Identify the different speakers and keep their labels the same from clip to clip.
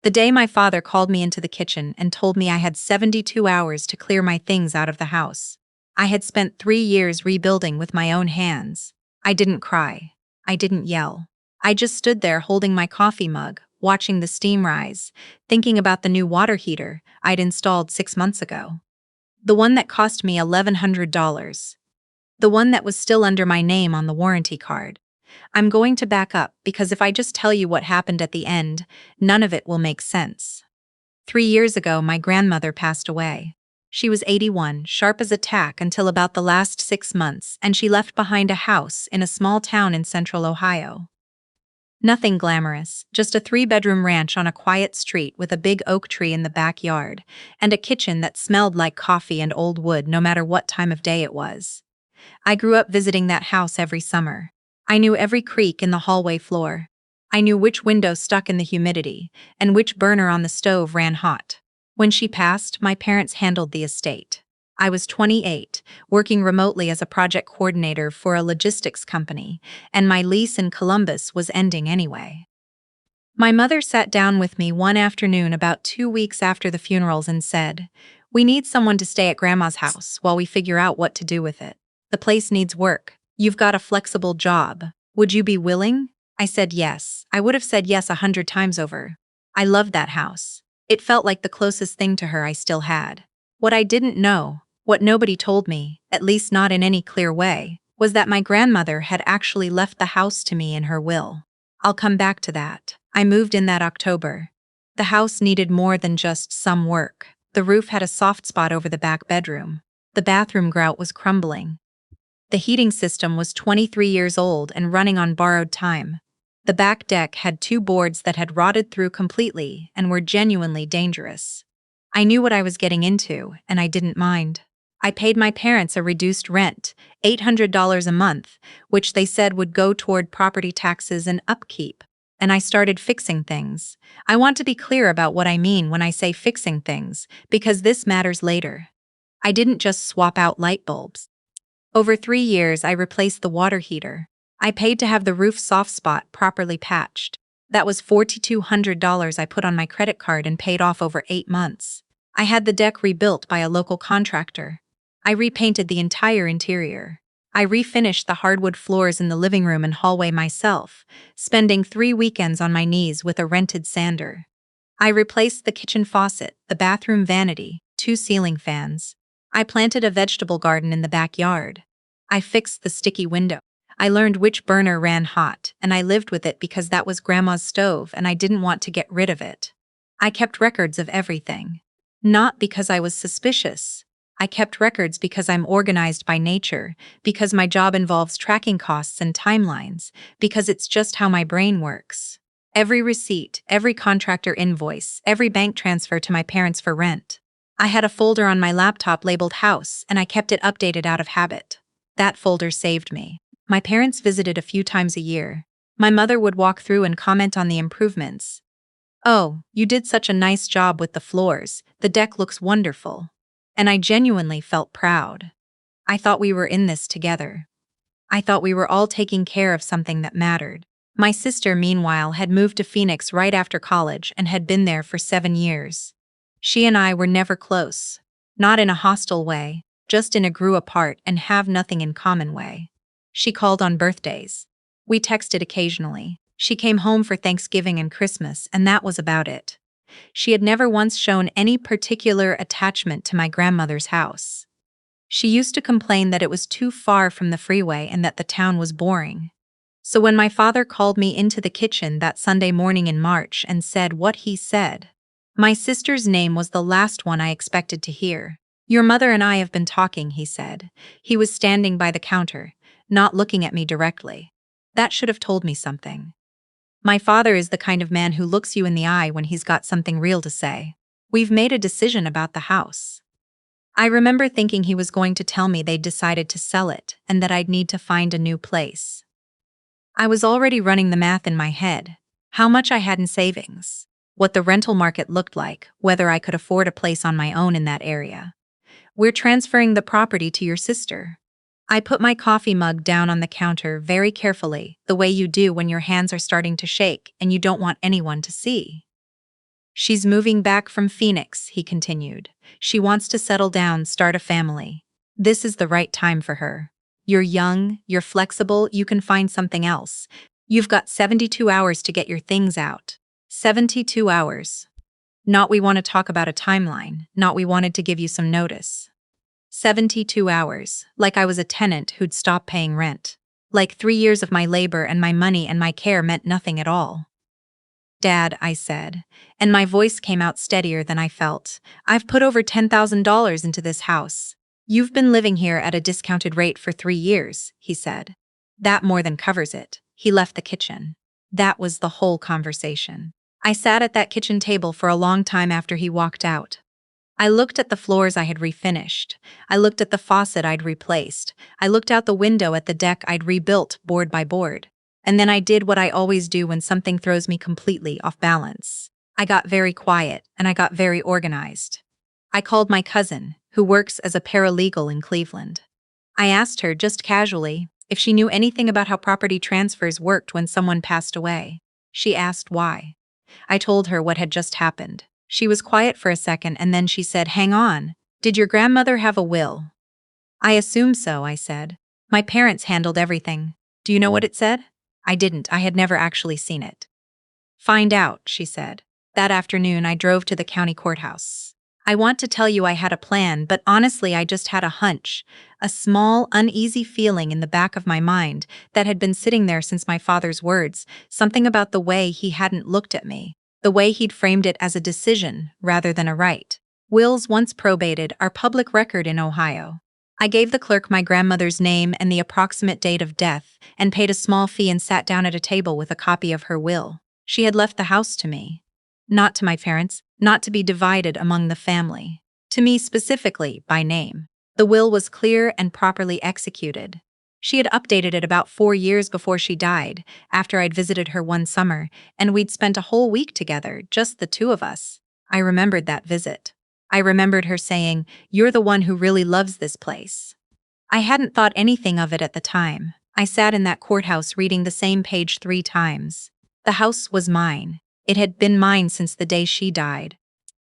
Speaker 1: The day my father called me into the kitchen and told me I had 72 hours to clear my things out of the house. I had spent 3 years rebuilding with my own hands. I didn't cry. I didn't yell. I just stood there holding my coffee mug, watching the steam rise, thinking about the new water heater I'd installed 6 months ago. The one that cost me $1,100. The one that was still under my name on the warranty card. I'm going to back up because if I just tell you what happened at the end, none of it will make sense. 3 years ago, my grandmother passed away. She was 81, sharp as a tack until about the last 6 months, and she left behind a house in a small town in central Ohio. Nothing glamorous, just a 3-bedroom ranch on a quiet street with a big oak tree in the backyard, and a kitchen that smelled like coffee and old wood no matter what time of day it was. I grew up visiting that house every summer. I knew every creak in the hallway floor. I knew which window stuck in the humidity, and which burner on the stove ran hot. When she passed, my parents handled the estate. I was 28, working remotely as a project coordinator for a logistics company, and my lease in Columbus was ending anyway. My mother sat down with me one afternoon about 2 weeks after the funerals and said, "We need someone to stay at Grandma's house while we figure out what to do with it. The place needs work. You've got a flexible job. Would you be willing?" I said yes. I would have said yes 100 times over. I loved that house. It felt like the closest thing to her I still had. What I didn't know, what nobody told me, at least not in any clear way, was that my grandmother had actually left the house to me in her will. I'll come back to that. I moved in that October. The house needed more than just some work. The roof had a soft spot over the back bedroom. The bathroom grout was crumbling. The heating system was 23 years old and running on borrowed time. The back deck had 2 boards that had rotted through completely and were genuinely dangerous. I knew what I was getting into, and I didn't mind. I paid my parents a reduced rent, $800 a month, which they said would go toward property taxes and upkeep, and I started fixing things. I want to be clear about what I mean when I say fixing things, because this matters later. I didn't just swap out light bulbs. Over 3 years, I replaced the water heater. I paid to have the roof soft spot properly patched. That was $4,200 I put on my credit card and paid off over 8 months. I had the deck rebuilt by a local contractor. I repainted the entire interior. I refinished the hardwood floors in the living room and hallway myself, spending 3 weekends on my knees with a rented sander. I replaced the kitchen faucet, the bathroom vanity, 2 ceiling fans. I planted a vegetable garden in the backyard. I fixed the sticky window. I learned which burner ran hot, and I lived with it because that was Grandma's stove and I didn't want to get rid of it. I kept records of everything. Not because I was suspicious. I kept records because I'm organized by nature, because my job involves tracking costs and timelines, because it's just how my brain works. Every receipt, every contractor invoice, every bank transfer to my parents for rent. I had a folder on my laptop labeled House, and I kept it updated out of habit. That folder saved me. My parents visited a few times a year. My mother would walk through and comment on the improvements. "Oh, you did such a nice job with the floors. The deck looks wonderful." And I genuinely felt proud. I thought we were in this together. I thought we were all taking care of something that mattered. My sister, meanwhile, had moved to Phoenix right after college and had been there for 7 years. She and I were never close. Not in a hostile way, just in a grew apart and have nothing in common way. She called on birthdays. We texted occasionally. She came home for Thanksgiving and Christmas, and that was about it. She had never once shown any particular attachment to my grandmother's house. She used to complain that it was too far from the freeway and that the town was boring. So when my father called me into the kitchen that Sunday morning in March and said what he said, my sister's name was the last one I expected to hear. "Your mother and I have been talking," he said. He was standing by the counter, not looking at me directly. That should have told me something. My father is the kind of man who looks you in the eye when he's got something real to say. "We've made a decision about the house." I remember thinking he was going to tell me they'd decided to sell it and that I'd need to find a new place. I was already running the math in my head. How much I had in savings, what the rental market looked like, whether I could afford a place on my own in that area. "We're transferring the property to your sister." I put my coffee mug down on the counter very carefully, the way you do when your hands are starting to shake and you don't want anyone to see. She's moving back from Phoenix, he continued. She wants to settle down, start a family. This is the right time for her. You're young, you're flexible, you can find something else. You've got 72 hours to get your things out. 72 hours. Not we want to talk about a timeline, not we wanted to give you some notice. 72 hours, like I was a tenant who'd stop paying rent. Like 3 years of my labor and my money and my care meant nothing at all. Dad, I said, and my voice came out steadier than I felt. I've put over $10,000 into this house. You've been living here at a discounted rate for 3 years, he said. That more than covers it. He left the kitchen. That was the whole conversation. I sat at that kitchen table for a long time after he walked out. I looked at the floors I had refinished. I looked at the faucet I'd replaced. I looked out the window at the deck I'd rebuilt board by board. And then I did what I always do when something throws me completely off balance. I got very quiet and I got very organized. I called my cousin, who works as a paralegal in Cleveland. I asked her, just casually, if she knew anything about how property transfers worked when someone passed away. She asked why. I told her what had just happened. She was quiet for a second and then she said, "Hang on. Did your grandmother have a will?" "I assume so," I said. "My parents handled everything." "Do you know what it said?" I didn't. I had never actually seen it. "Find out," she said. That afternoon, I drove to the county courthouse. I want to tell you I had a plan, but honestly, I just had a hunch, a small, uneasy feeling in the back of my mind that had been sitting there since my father's words, something about the way he hadn't looked at me, the way he'd framed it as a decision rather than a right. Wills once probated are public record in Ohio. I gave the clerk my grandmother's name and the approximate date of death and paid a small fee and sat down at a table with a copy of her will. She had left the house to me. Not to my parents, not to be divided among the family. To me specifically, by name. The will was clear and properly executed. She had updated it about 4 years before she died, after I'd visited her one summer, and we'd spent a whole week together, just the two of us. I remembered that visit. I remembered her saying, "You're the one who really loves this place." I hadn't thought anything of it at the time. I sat in that courthouse reading the same page 3 times. The house was mine. It had been mine since the day she died.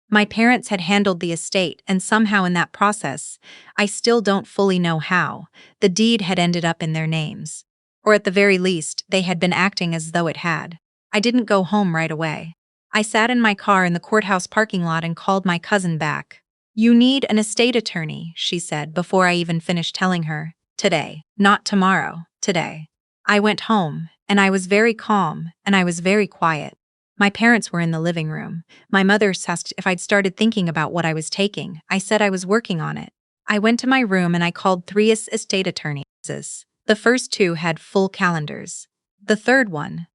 Speaker 1: My parents had handled the estate, and somehow in that process, I still don't fully know how, the deed had ended up in their names. Or at the very least, they had been acting as though it had. I didn't go home right away. I sat in my car in the courthouse parking lot and called my cousin back. "You need an estate attorney," she said before I even finished telling her. "Today. Not tomorrow. Today." I went home, and I was very calm, and I was very quiet. My parents were in the living room. My mother asked if I'd started thinking about what I was taking. I said I was working on it. I went to my room and I called 3 estate attorneys. The first 2 had full calendars. The third one,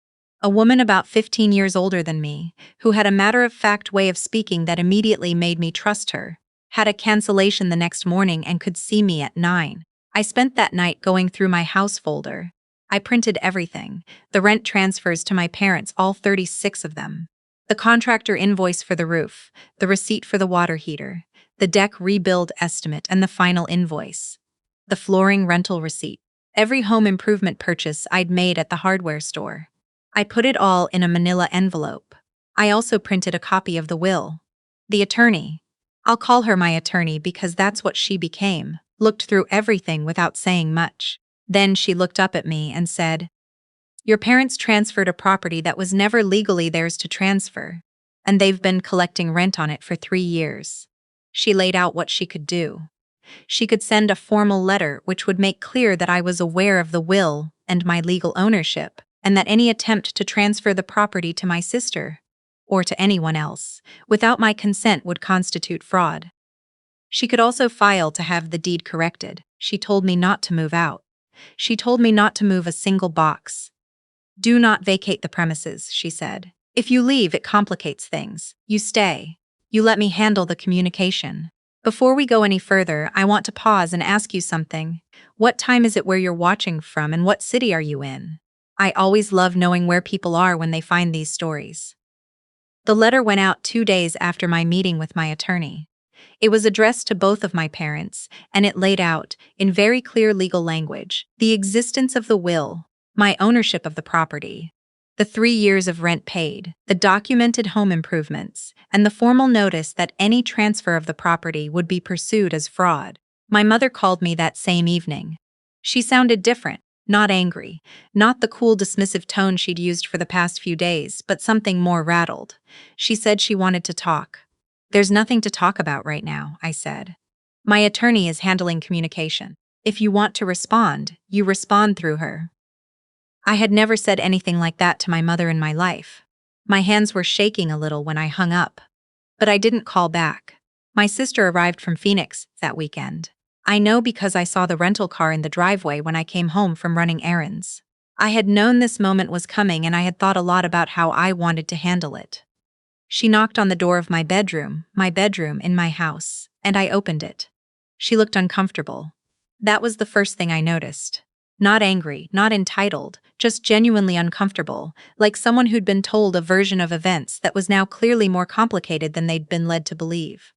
Speaker 1: a woman about 15 years older than me, who had a matter-of-fact way of speaking that immediately made me trust her, had a cancellation the next morning and could see me at 9. I spent that night going through my house folder. I printed everything, the rent transfers to my parents, all 36 of them, the contractor invoice for the roof, the receipt for the water heater, the deck rebuild estimate and the final invoice, the flooring rental receipt, every home improvement purchase I'd made at the hardware store. I put it all in a manila envelope. I also printed a copy of the will. The attorney, I'll call her my attorney because that's what she became, looked through everything without saying much. Then she looked up at me and said, "Your parents transferred a property that was never legally theirs to transfer, and they've been collecting rent on it for 3 years." She laid out what she could do. She could send a formal letter which would make clear that I was aware of the will and my legal ownership, and that any attempt to transfer the property to my sister, or to anyone else, without my consent would constitute fraud. She could also file to have the deed corrected. She told me not to move out. She told me not to move a single box. "Do not vacate the premises," she said. "If you leave, it complicates things. You stay. You let me handle the communication. Before we go any further, I want to pause and ask you something. What time is it where you're watching from and what city are you in? I always love knowing where people are when they find these stories." The letter went out 2 days after my meeting with my attorney. It was addressed to both of my parents, and it laid out, in very clear legal language, the existence of the will, my ownership of the property, The 3 years of rent paid, the documented home improvements, and the formal notice that any transfer of the property would be pursued as fraud. My mother called me that same evening. She sounded different, not angry, not the cool dismissive tone she'd used for the past few days, but something more rattled. She said she wanted to talk. "There's nothing to talk about right now," I said. "My attorney is handling communication. If you want to respond, you respond through her." I had never said anything like that to my mother in my life. My hands were shaking a little when I hung up. But I didn't call back. My sister arrived from Phoenix that weekend. I know because I saw the rental car in the driveway when I came home from running errands. I had known this moment was coming, and I had thought a lot about how I wanted to handle it. She knocked on the door of my bedroom in my house, and I opened it. She looked uncomfortable. That was the first thing I noticed. Not angry, not entitled, just genuinely uncomfortable, like someone who'd been told a version of events that was now clearly more complicated than they'd been led to believe.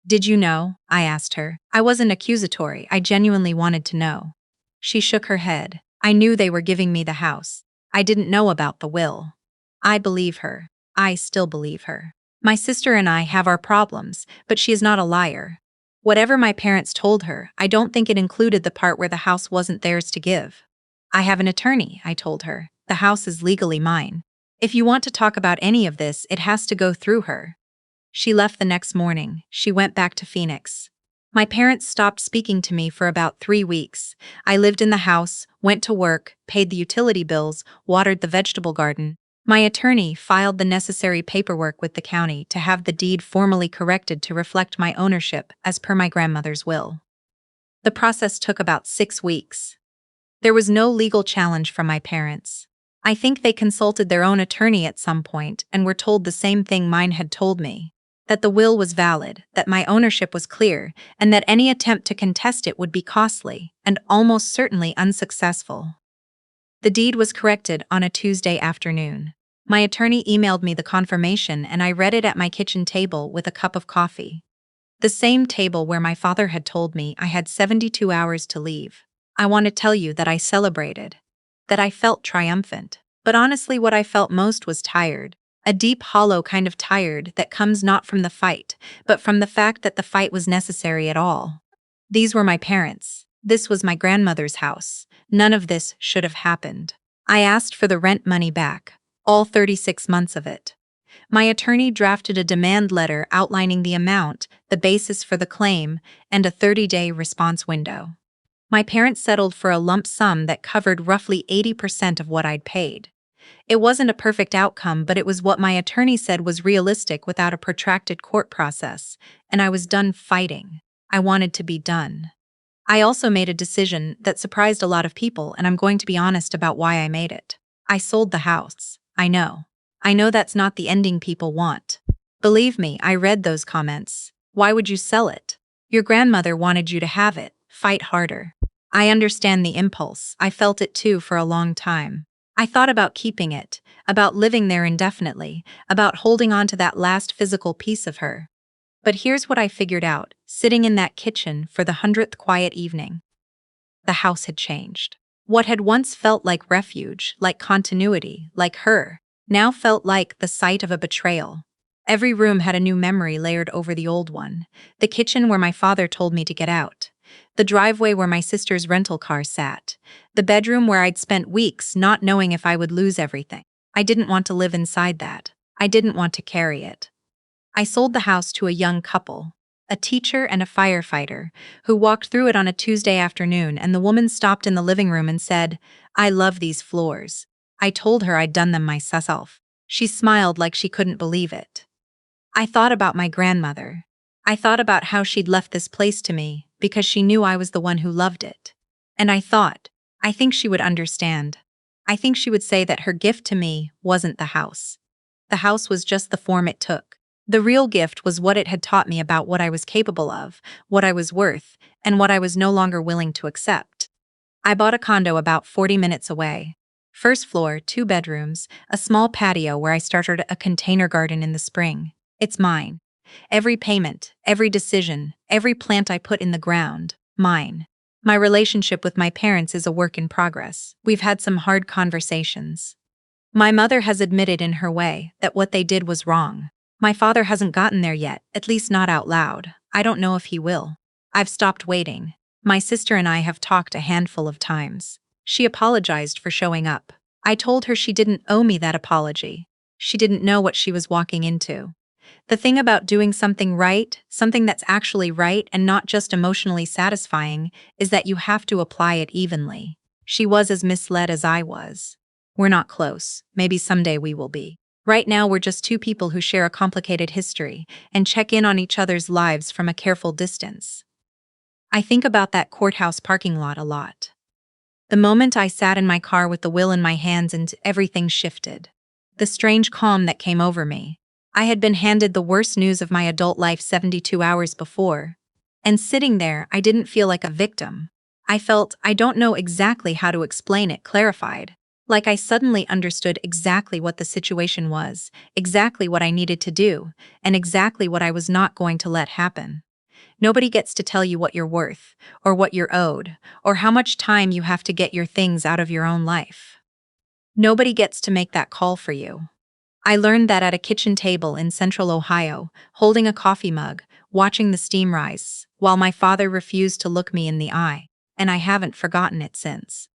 Speaker 1: "Did you know?" I asked her. I wasn't accusatory, I genuinely wanted to know. She shook her head. "I knew they were giving me the house. I didn't know about the will." I believe her. I still believe her. My sister and I have our problems, but she is not a liar. Whatever my parents told her, I don't think it included the part where the house wasn't theirs to give. "I have an attorney," I told her. "The house is legally mine. If you want to talk about any of this, it has to go through her." She left the next morning. She went back to Phoenix. My parents stopped speaking to me for about 3 weeks. I lived in the house, went to work, paid the utility bills, watered the vegetable garden. My attorney filed the necessary paperwork with the county to have the deed formally corrected to reflect my ownership as per my grandmother's will. The process took about 6 weeks. There was no legal challenge from my parents. I think they consulted their own attorney at some point and were told the same thing mine had told me: that the will was valid, that my ownership was clear, and that any attempt to contest it would be costly and almost certainly unsuccessful. The deed was corrected on a Tuesday afternoon. My attorney emailed me the confirmation, and I read it at my kitchen table with a cup of coffee. The same table where my father had told me I had 72 hours to leave. I want to tell you that I celebrated, that I felt triumphant. But honestly, what I felt most was tired. A deep, hollow kind of tired that comes not from the fight, but from the fact that the fight was necessary at all. These were my parents. This was my grandmother's house. None of this should have happened. I asked for the rent money back, all 36 months of it. My attorney drafted a demand letter outlining the amount, the basis for the claim, and a 30-day response window. My parents settled for a lump sum that covered roughly 80% of what I'd paid. It wasn't a perfect outcome, but it was what my attorney said was realistic without a protracted court process, and I was done fighting. I wanted to be done. I also made a decision that surprised a lot of people, and I'm going to be honest about why I made it. I sold the house. I know. I know that's not the ending people want. Believe me, I read those comments. Why would you sell it? Your grandmother wanted you to have it. Fight harder. I understand the impulse. I felt it too for a long time. I thought about keeping it, about living there indefinitely, about holding on to that last physical piece of her. But here's what I figured out, sitting in that kitchen for the 100th quiet evening. The house had changed. What had once felt like refuge, like continuity, like her, now felt like the site of a betrayal. Every room had a new memory layered over the old one. The kitchen where my father told me to get out. The driveway where my sister's rental car sat. The bedroom where I'd spent weeks not knowing if I would lose everything. I didn't want to live inside that. I didn't want to carry it. I sold the house to a young couple, a teacher and a firefighter, who walked through it on a Tuesday afternoon, and the woman stopped in the living room and said, "I love these floors." I told her I'd done them myself. She smiled like she couldn't believe it. I thought about my grandmother. I thought about how she'd left this place to me because she knew I was the one who loved it. And I thought, I think she would understand. I think she would say that her gift to me wasn't the house. The house was just the form it took. The real gift was what it had taught me about what I was capable of, what I was worth, and what I was no longer willing to accept. I bought a condo about 40 minutes away. First floor, 2 bedrooms, a small patio where I started a container garden in the spring. It's mine. Every payment, every decision, every plant I put in the ground, mine. My relationship with my parents is a work in progress. We've had some hard conversations. My mother has admitted in her way that what they did was wrong. My father hasn't gotten there yet, at least not out loud. I don't know if he will. I've stopped waiting. My sister and I have talked a handful of times. She apologized for showing up. I told her she didn't owe me that apology. She didn't know what she was walking into. The thing about doing something right, something that's actually right and not just emotionally satisfying, is that you have to apply it evenly. She was as misled as I was. We're not close. Maybe someday we will be. Right now, we're just two people who share a complicated history and check in on each other's lives from a careful distance. I think about that courthouse parking lot a lot. The moment I sat in my car with the will in my hands and everything shifted. The strange calm that came over me. I had been handed the worst news of my adult life 72 hours before. And sitting there, I didn't feel like a victim. I felt, I don't know exactly how to explain it, clarified. Like I suddenly understood exactly what the situation was, exactly what I needed to do, and exactly what I was not going to let happen. Nobody gets to tell you what you're worth, or what you're owed, or how much time you have to get your things out of your own life. Nobody gets to make that call for you. I learned that at a kitchen table in central Ohio, holding a coffee mug, watching the steam rise, while my father refused to look me in the eye, and I haven't forgotten it since.